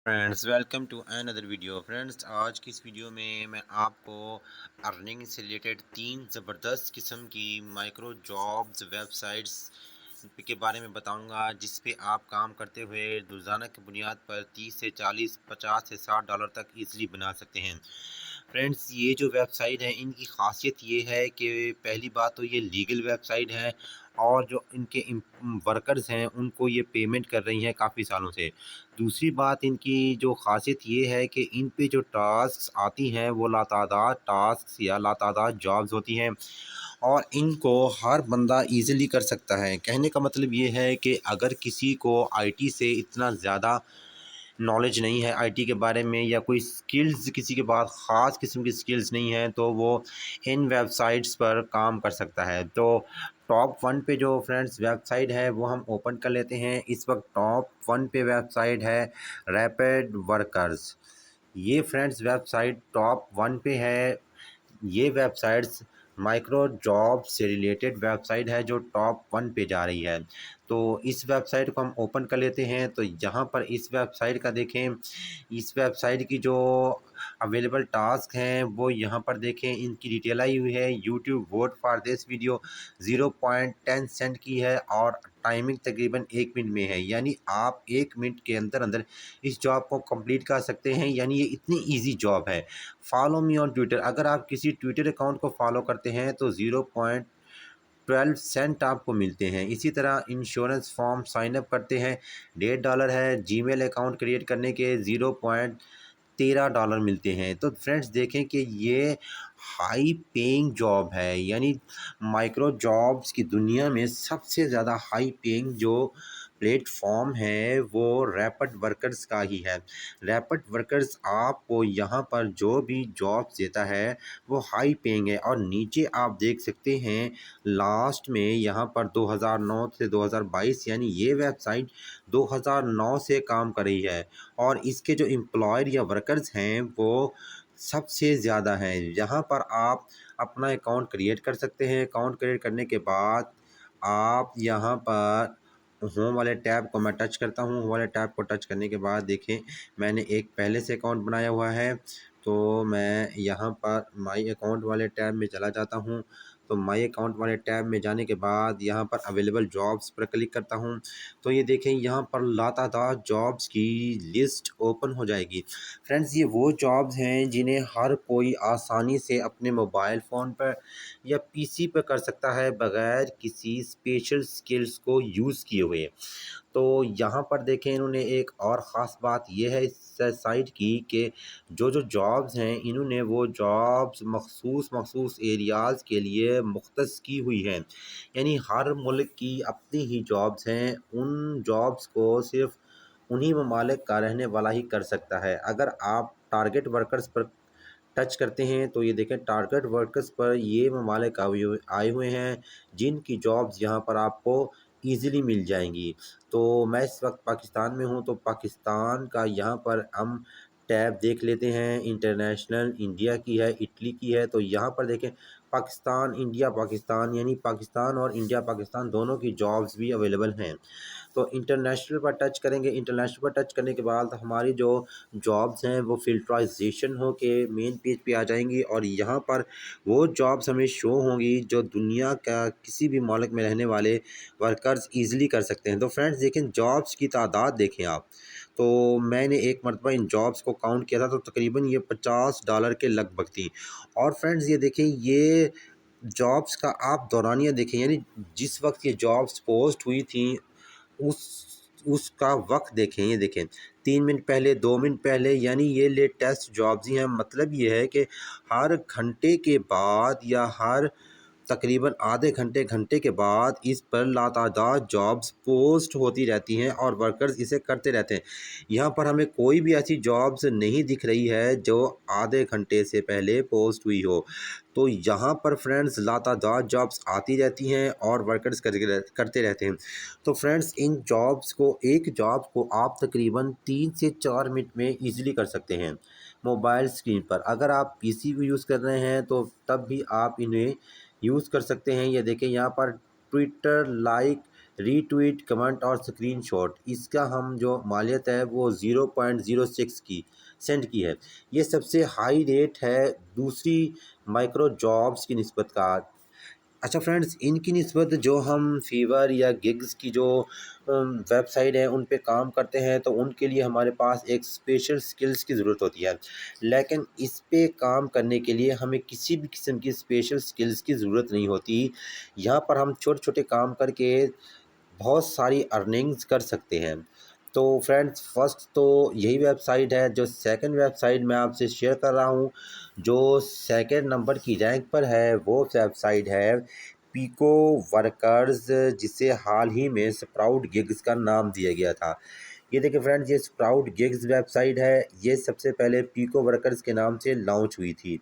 Friends welcome to another video. Friends आज की इस वीडियो में मैं आपको अर्निंग से रिलेटेड तीन ज़बरदस्त किस्म की माइक्रो जॉब्स वेबसाइट्स के बारे में बताऊंगा, जिस पे आप काम करते हुए रोज़ाना की बुनियाद पर 30 से 40 50 से 60 डॉलर तक इजीली बना सकते हैं। फ्रेंड्स ये जो वेबसाइट है इनकी खासियत ये है कि पहली बात तो ये लीगल वेबसाइट है, और जो इनके वर्कर्स हैं उनको ये पेमेंट कर रही हैं काफ़ी सालों से। दूसरी बात इनकी जो खासियत ये है कि इन पे जो टास्क आती हैं वो लातादाद टास्क या लातादाद जॉब्स होती हैं, और इनको हर बंदा इजीली कर सकता है। कहने का मतलब ये है कि अगर किसी को आईटी से इतना ज़्यादा नॉलेज नहीं है, आईटी के बारे में, या कोई स्किल्स किसी के पास ख़ास किस्म की स्किल्स नहीं है, तो वो इन वेबसाइट्स पर काम कर सकता है। तो टॉप वन पे जो फ्रेंड्स वेबसाइट है वो हम ओपन कर लेते हैं। इस वक्त टॉप वन पे वेबसाइट है रैपिड वर्कर्स। ये फ्रेंड्स वेबसाइट टॉप वन पे है। ये वेबसाइट्स माइक्रो जॉब से रिलेटेड वेबसाइट है जो टॉप वन पे जा रही है। तो इस वेबसाइट को हम ओपन कर लेते हैं। तो यहाँ पर इस वेबसाइट का देखें, इस वेबसाइट की जो अवेलेबल टास्क हैं वो यहाँ पर देखें। इनकी डिटेल आई हुई है। YouTube vote for this video 0.10 cent की है, और टाइमिंग तकरीबन 1 मिनट में है, यानी आप 1 मिनट के अंदर अंदर इस जॉब को कंप्लीट कर सकते हैं। यानी ये इतनी इजी जॉब है। फॉलो मी ऑन ट्विटर, अगर आप किसी ट्विटर अकाउंट को फॉलो करते हैं तो 0.12 सेंट आपको मिलते हैं। इसी तरह इंश्योरेंस फॉर्म साइन अप करते हैं, $1.5 है। जीमेल अकाउंट क्रिएट करने के 0.13 डॉलर मिलते हैं। तो फ्रेंड्स देखें कि ये हाई पेइंग जॉब है, यानी माइक्रो जॉब्स की दुनिया में सबसे ज़्यादा हाई पेइंग जो प्लेटफॉर्म है वो रैपिड वर्कर्स का ही है। रैपिड वर्कर्स आपको यहाँ पर जो भी जॉब्स देता है वो हाई पेइंग है, और नीचे आप देख सकते हैं लास्ट में यहाँ पर 2009 से 2022, यानी ये वेबसाइट 2009 से काम कर रही है, और इसके जो एम्प्लॉयर या वर्कर्स हैं वो सबसे ज़्यादा हैं। यहाँ पर आप अपना अकाउंट क्रिएट कर सकते हैं। अकाउंट क्रिएट करने के बाद आप यहाँ पर होम वाले टैब को मैं टच करता हूँ। होम वाले टैब को टच करने के बाद देखें, मैंने एक पहले से अकाउंट बनाया हुआ है, तो मैं यहाँ पर माई अकाउंट वाले टैब में चला जाता हूँ। तो माई अकाउंट वाले टैब में जाने के बाद यहाँ पर अवेलेबल जॉब्स पर क्लिक करता हूँ। तो ये देखें यहाँ पर लातादार जॉब्स की लिस्ट ओपन हो जाएगी। फ्रेंड्स ये वो जॉब्स हैं जिन्हें हर कोई आसानी से अपने मोबाइल फ़ोन पर या पीसी पर कर सकता है, बगैर किसी स्पेशल स्किल्स को यूज़ किए हुए। तो यहाँ पर देखें, इन्होंने एक और ख़ास बात ये है इस साइट की कि जो जॉब्स हैं इन्होंने वो जॉब्स मखसूस एरियाज़ के लिए मुख्तस की हुई हैं। यानी हर मुल्क की अपनी ही जॉब्स हैं। उन जॉब्स को सिर्फ उन्हीं ममालिक का रहने वाला ही कर सकता है। अगर आप टारगेट वर्कर्स पर टच करते हैं तो ये देखें, टारगेट वर्कर्स पर ये ममालिक आए हुए हैं जिनकी जॉब्स यहाँ पर आपको ईज़िली मिल जाएंगी। तो मैं इस वक्त पाकिस्तान में हूँ, तो पाकिस्तान का यहाँ पर हम टैब देख लेते हैं। इंटरनेशनल इंडिया की है, इटली की है। तो यहाँ पर देखें पाकिस्तान इंडिया पाकिस्तान, यानी पाकिस्तान और इंडिया पाकिस्तान दोनों की जॉब्स भी अवेलेबल हैं। तो इंटरनेशनल पर टच करेंगे। इंटरनेशनल पर टच करने के बाद हमारी जो जॉब्स हैं वो फ़िल्टराइजेशन हो के मेन पेज पे आ जाएंगी, और यहाँ पर वो जॉब्स हमें शो होंगी जो दुनिया का किसी भी मुल्क में रहने वाले वर्कर्स ईज़िली कर सकते हैं। तो फ्रेंड्स देखें, जॉब्स की तादाद देखें आप। तो मैंने एक मरतबा इन जॉब्स को काउंट किया था, तो तकरीबन ये $50 के लगभग थी। और फ्रेंड्स ये देखें, ये जॉब्स का आप दौरानिया देखें, यानी जिस वक्त ये जॉब्स पोस्ट हुई थी उस उसका वक़्त देखें। ये देखें 3 मिनट पहले, 2 मिनट पहले, यानी ये लेटेस्ट जॉब्स ही हैं। मतलब ये है कि हर घंटे के बाद या हर तकरीबन आधे घंटे घंटे के बाद इस पर लातादार जॉब्स पोस्ट होती रहती हैं, और वर्कर्स इसे करते रहते हैं। यहाँ पर हमें कोई भी ऐसी जॉब्स नहीं दिख रही है जो आधे घंटे से पहले पोस्ट हुई हो। तो यहाँ पर फ्रेंड्स लातादार जॉब्स आती रहती हैं और वर्कर्स करते रहते हैं। तो फ्रेंड्स इन जॉब्स को, एक जॉब को आप तकरीबन 3 से 4 मिनट में ईज़िली कर सकते हैं मोबाइल स्क्रीन पर। अगर आप पीसी को यूज़ कर रहे हैं तो तब भी आप इन्हें यूज़ कर सकते हैं। ये देखें यहाँ पर ट्विटर लाइक रीट्वीट, कमेंट और स्क्रीनशॉट, इसका हम जो मालियत है वो 0.06 की सेंट की है। ये सबसे हाई रेट है दूसरी माइक्रो जॉब्स की निस्बत का। अच्छा फ्रेंड्स, इनकी निस्बत जो हम फ़ीवर या गिग्स की जो वेबसाइट है उन पे काम करते हैं तो उनके लिए हमारे पास एक स्पेशल स्किल्स की ज़रूरत होती है। लेकिन इस पे काम करने के लिए हमें किसी भी किस्म की स्पेशल स्किल्स की ज़रूरत नहीं होती। यहाँ पर हम छोटे-छोटे काम करके बहुत सारी अर्निंग्स कर सकते हैं। तो फ्रेंड्स, फर्स्ट तो यही वेबसाइट है। जो सेकंड वेबसाइट मैं आपसे शेयर कर रहा हूँ, जो सेकंड नंबर की रैंक पर है, वो वेबसाइट है पीको वर्कर्स, जिसे हाल ही में स्प्राउट गिग्स का नाम दिया गया था। ये देखिए फ्रेंड्स, ये स्प्राउट गिग्स वेबसाइट है। ये सबसे पहले पीको वर्कर्स के नाम से लॉन्च हुई थी।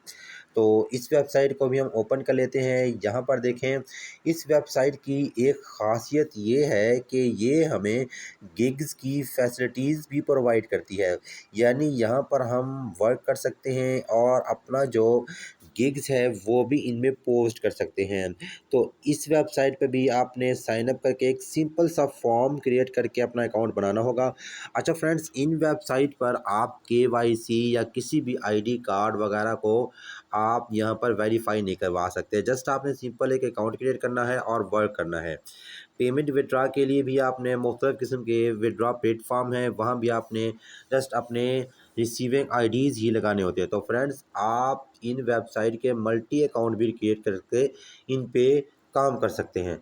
तो इस वेबसाइट को भी हम ओपन कर लेते हैं। यहाँ पर देखें, इस वेबसाइट की एक ख़ासियत ये है कि ये हमें गिग्स की फैसिलिटीज़ भी प्रोवाइड करती है। यानी यहाँ पर हम वर्क कर सकते हैं और अपना जो गिग्स है वो भी इनमें पोस्ट कर सकते हैं। तो इस वेबसाइट पे भी आपने साइन अप करके एक सिंपल सा फॉर्म क्रिएट करके अपना अकाउंट बनाना होगा। अच्छा फ्रेंड्स, इन वेबसाइट पर आप केवाईसी या किसी भी आईडी कार्ड वगैरह को आप यहाँ पर वेरीफाई नहीं करवा सकते। जस्ट आपने सिंपल एक अकाउंट क्रिएट करना है और वर्क करना है। पेमेंट विड्रा के लिए भी आपने मुख्तलिफ़ किस्म के विड्रा प्लेटफॉर्म हैं, वहाँ भी आपने जस्ट अपने रिसीविंग आईडीज़ ही लगाने होते हैं। तो फ्रेंड्स, आप इन वेबसाइट के मल्टी अकाउंट भी क्रिएट करके इन पे काम कर सकते हैं।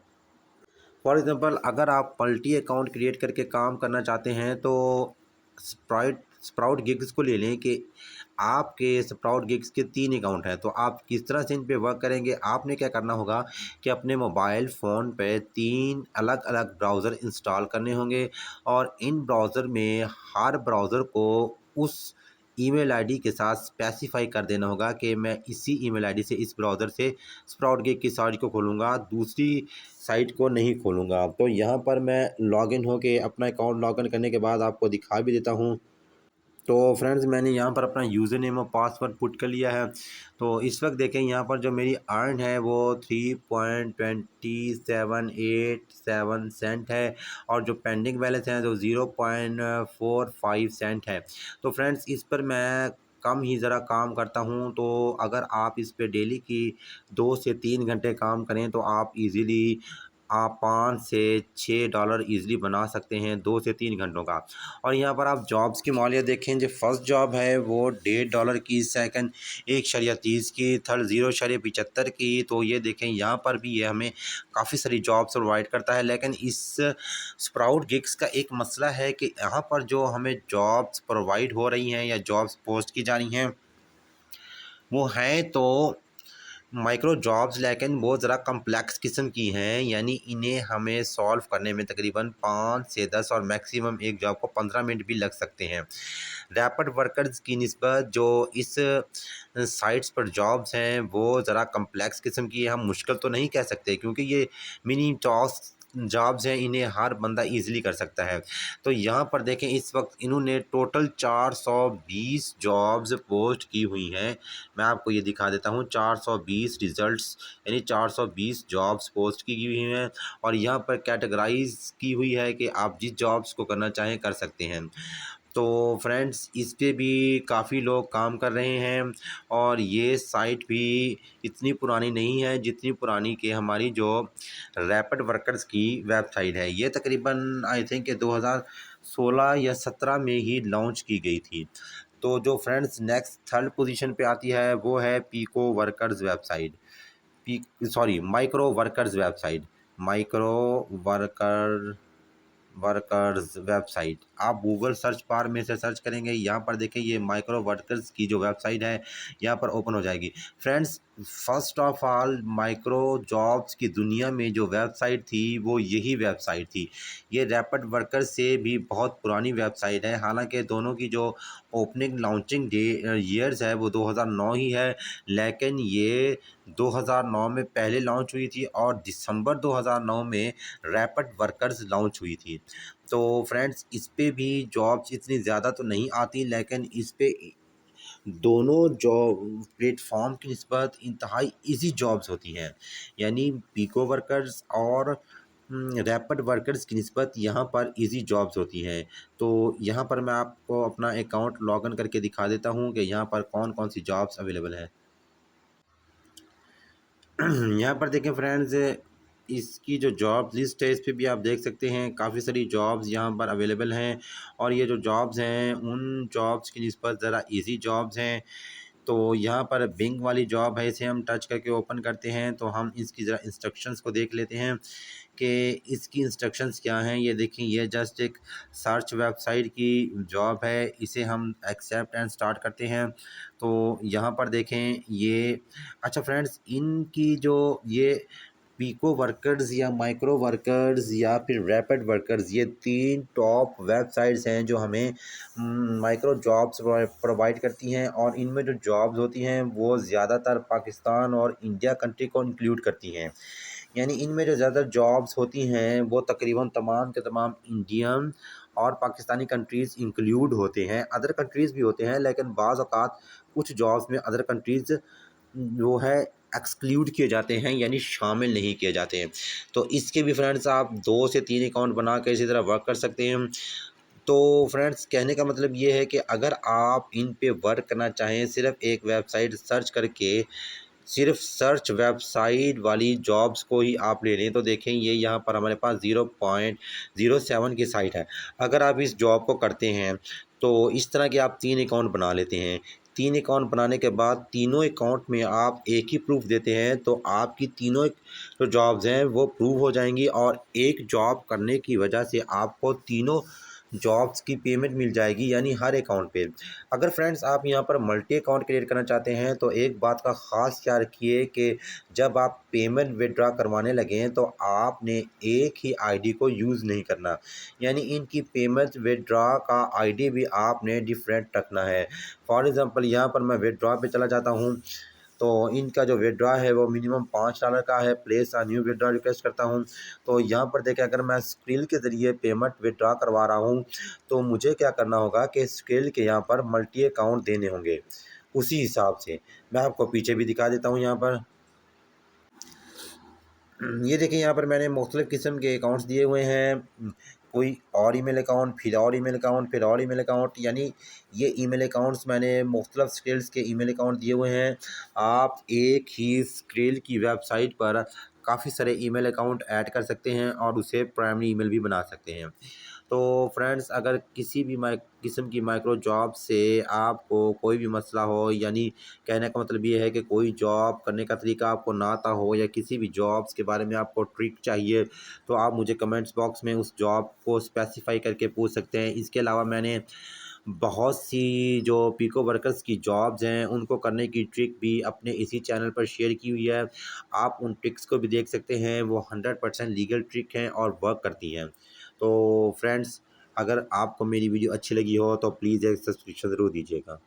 फॉर एग्ज़ाम्पल, अगर आप मल्टी अकाउंट क्रिएट करके काम करना चाहते हैं तो स्प्राइट स्प्राउट गिग्स को ले लें कि आपके स्प्राउट गिग्स के 3 अकाउंट हैं। तो आप किस तरह से इन पे वर्क करेंगे, आपने क्या करना होगा कि अपने मोबाइल फ़ोन पे 3 अलग-अलग ब्राउज़र इंस्टॉल करने होंगे और इन ब्राउज़र में हर ब्राउज़र को उस ईमेल आईडी के साथ स्पेसिफ़ाई कर देना होगा कि मैं इसी ईमेल आईडी से इस ब्राउज़र से स्प्राउट गिग की साइट को खोलूँगा, दूसरी साइट को नहीं खोलूँगा। तो यहाँ पर मैं लॉगिन होके अपना अकाउंट लॉगिन करने के बाद आपको दिखा भी देता हूँ। तो फ्रेंड्स, मैंने यहाँ पर अपना यूज़र नेम और पासवर्ड पुट कर लिया है। तो इस वक्त देखें, यहाँ पर जो मेरी अर्न है वो 3.2787 सेंट है और जो पेंडिंग बैलेंस है जो 0.45 सेंट है। तो फ्रेंड्स, इस पर मैं कम ही ज़रा काम करता हूँ। तो अगर आप इस पे डेली की 2 से 3 घंटे काम करें तो आप इजीली आप 5 से $6 ईज़िली बना सकते हैं 2 से 3 घंटों का। और यहाँ पर आप जॉब्स की मौलियत देखें, जो फर्स्ट जॉब है वो $1.5 की, सेकंड 1.30 की, थर्ड 0.75 की। तो ये देखें, यहाँ पर भी ये हमें काफ़ी सारी जॉब्स प्रोवाइड करता है। लेकिन इस स्प्राउट गिग्स का एक मसला है कि यहाँ पर जो हमें जॉब्स प्रोवाइड हो रही हैं या जॉब्स पोस्ट की जा रही हैं, वो हैं तो माइक्रो जॉब्स, लेकिन वो ज़रा कम्प्लेक्स किस्म की हैं। यानी इन्हें हमें सॉल्व करने में तकरीबन 5 से 10 और मैक्सिमम एक जॉब को 15 मिनट भी लग सकते हैं। रैपिड वर्कर्स की निस्बत जो इस साइट्स पर जॉब्स हैं वो ज़रा कम्प्लेक्स किस्म की है। हम मुश्किल तो नहीं कह सकते क्योंकि ये मिनी टास्क जॉब्स हैं, इन्हें हर बंदा ईज़िली कर सकता है। तो यहाँ पर देखें, इस वक्त इन्होंने टोटल 420 जॉब्स पोस्ट की हुई हैं। मैं आपको ये दिखा देता हूँ, 420 रिज़ल्ट्स, यानी 420 जॉब्स पोस्ट की हुई हैं और यहाँ पर कैटेगराइज़ की हुई है कि आप जिस जॉब्स को करना चाहें कर सकते हैं। तो फ्रेंड्स, इस पे भी काफ़ी लोग काम कर रहे हैं और ये साइट भी इतनी पुरानी नहीं है जितनी पुरानी कि हमारी जो रैपिड वर्कर्स की वेबसाइट है। ये तकरीबन आई थिंक 2016 या 17 में ही लॉन्च की गई थी। तो जो फ्रेंड्स नेक्स्ट थर्ड पोजीशन पे आती है वो है pico workers website, P sorry micro workers website, micro worker workers website. आप गूगल सर्च बार में से सर्च करेंगे, यहाँ पर देखें ये माइक्रो वर्कर्स की जो वेबसाइट है यहाँ पर ओपन हो जाएगी। Friends, first of all micro jobs की दुनिया में जो वेबसाइट थी वो यही वेबसाइट थी। ये रैपिड वर्कर्स से भी बहुत पुरानी वेबसाइट है। हालांकि दोनों की जो ओपनिंग लॉन्चिंग डे ईयर्स है वो 2009 ही है, लेकिन ये 2009 में पहले लॉन्च हुई थी और दिसंबर 2009 में रैपिड वर्कर्स लॉन्च हुई थी। तो फ्रेंड्स, इस पे भी जॉब्स इतनी ज़्यादा तो नहीं आती, लेकिन इस पे दोनों जॉब प्लेटफॉर्म की निस्बत इंतहाई इजी जॉब्स होती हैं। यानी पीको वर्कर्स और रैपिड वर्कर्स की निस्बत यहाँ पर इजी जॉब्स होती हैं। तो यहाँ पर मैं आपको अपना अकाउंट लॉगिन करके दिखा देता हूँ कि यहाँ पर कौन कौन सी जॉब्स अवेलेबल है। यहाँ पर देखें फ्रेंड्स, इसकी जो जॉब लिस्ट है इस पे भी आप देख सकते हैं, काफ़ी सारी जॉब्स यहाँ पर अवेलेबल हैं। और ये जो जॉब्स हैं उन जॉब्स की निस्बत ज़रा इजी जॉब्स हैं। तो यहाँ पर बिंग वाली जॉब है, इसे हम टच करके ओपन करते हैं तो हम इसकी ज़रा इंस्ट्रक्शंस को देख लेते हैं कि इसकी इंस्ट्रक्शंस क्या हैं। ये देखें, ये जस्ट एक सर्च वेबसाइट की जॉब है, इसे हम एक्सेप्ट एंड स्टार्ट करते हैं। तो यहाँ पर देखें ये, अच्छा फ्रेंड्स, इनकी जो ये पीको वर्कर्स या माइक्रो वर्कर्स या फिर रैपिड वर्कर्स, ये 3 टॉप वेबसाइट्स हैं जो हमें माइक्रो जॉब्स प्रोवाइड करती हैं। और इनमें जो जॉब्स होती हैं वो ज़्यादातर पाकिस्तान और इंडिया कंट्री को इंक्लूड करती हैं। यानी इनमें जो ज़्यादा जॉब्स होती हैं वो तकरीबन तमाम के तमाम इंडियन और पाकिस्तानी कंट्रीज़ इंक्लूड होते हैं। अदर कंट्रीज़ भी होते हैं, लेकिन बाज़ औक़ात कुछ जॉब्स में अदर कंट्रीज़ जो है एक्सक्लूड किए जाते हैं, यानी शामिल नहीं किए जाते हैं। तो इसके भी फ्रेंड्स आप 2 से 3 अकाउंट बना के इसी तरह वर्क कर सकते हैं। तो फ्रेंड्स, कहने का मतलब ये है कि अगर आप इन पे वर्क करना चाहें, सिर्फ़ एक वेबसाइट सर्च करके, सिर्फ सर्च वेबसाइट वाली जॉब्स को ही आप ले लें, तो देखें ये यहाँ पर हमारे पास 0.07 की साइट है। अगर आप इस जॉब को करते हैं तो इस तरह के आप 3 अकाउंट बना लेते हैं। 3 अकाउंट बनाने के बाद तीनों अकाउंट में आप एक ही प्रूफ देते हैं, तो आपकी तीनों जो जॉब्स हैं वो प्रूव हो जाएंगी और एक जॉब करने की वजह से आपको तीनों जॉब्स की पेमेंट मिल जाएगी, यानी हर अकाउंट पे। अगर फ्रेंड्स आप यहाँ पर मल्टी अकाउंट क्रिएट करना चाहते हैं तो एक बात का ख़ास ख्याल रखिए कि जब आप पेमेंट विड्रॉ करवाने लगें तो आपने एक ही आईडी को यूज़ नहीं करना, यानी इनकी पेमेंट विड्रॉ का आईडी भी आपने डिफरेंट रखना है। फॉर एग्ज़ाम्पल, यहाँ पर मैं विड्रॉ पे चला जाता हूँ तो इनका जो विड्रॉ है वो मिनिमम $5 का है। प्लेस न्यू विड्रॉ रिक्वेस्ट करता हूँ तो यहाँ पर देखें, अगर मैं स्क्रिल के ज़रिए पेमेंट विड्रॉ करवा रहा हूँ तो मुझे क्या करना होगा कि स्क्रिल के यहाँ पर मल्टी अकाउंट देने होंगे। उसी हिसाब से मैं आपको पीछे भी दिखा देता हूँ। यहाँ पर ये देखिए, यहाँ पर मैंने मुख्तलिफ़ किस्म के अकाउंट्स दिए हुए हैं। कोई और ईमेल अकाउंट, फिर और ईमेल अकाउंट, फिर और ईमेल अकाउंट, यानी ये ईमेल अकाउंट्स मैंने मुख्तलिफ़ स्किल्स के ईमेल अकाउंट दिए हुए हैं। आप एक ही स्किल की वेबसाइट पर काफ़ी सारे ईमेल अकाउंट ऐड कर सकते हैं और उसे प्राइमरी ईमेल भी बना सकते हैं। तो फ्रेंड्स, अगर किसी भी किस्म की माइक्रो जॉब से आपको कोई भी मसला हो, यानी कहने का मतलब ये है कि कोई जॉब करने का तरीका आपको ना आता हो या किसी भी जॉब्स के बारे में आपको ट्रिक चाहिए, तो आप मुझे कमेंट्स बॉक्स में उस जॉब को स्पेसिफ़ाई करके पूछ सकते हैं। इसके अलावा मैंने बहुत सी जो पिको वर्कर्स की जॉब्स हैं उनको करने की ट्रिक भी अपने इसी चैनल पर शेयर की हुई है। आप उन ट्रिक्स को भी देख सकते हैं, वो 100% लीगल ट्रिक हैं और वर्क करती हैं। तो फ्रेंड्स, अगर आपको मेरी वीडियो अच्छी लगी हो तो प्लीज़ एक सब्सक्रिप्शन ज़रूर दीजिएगा।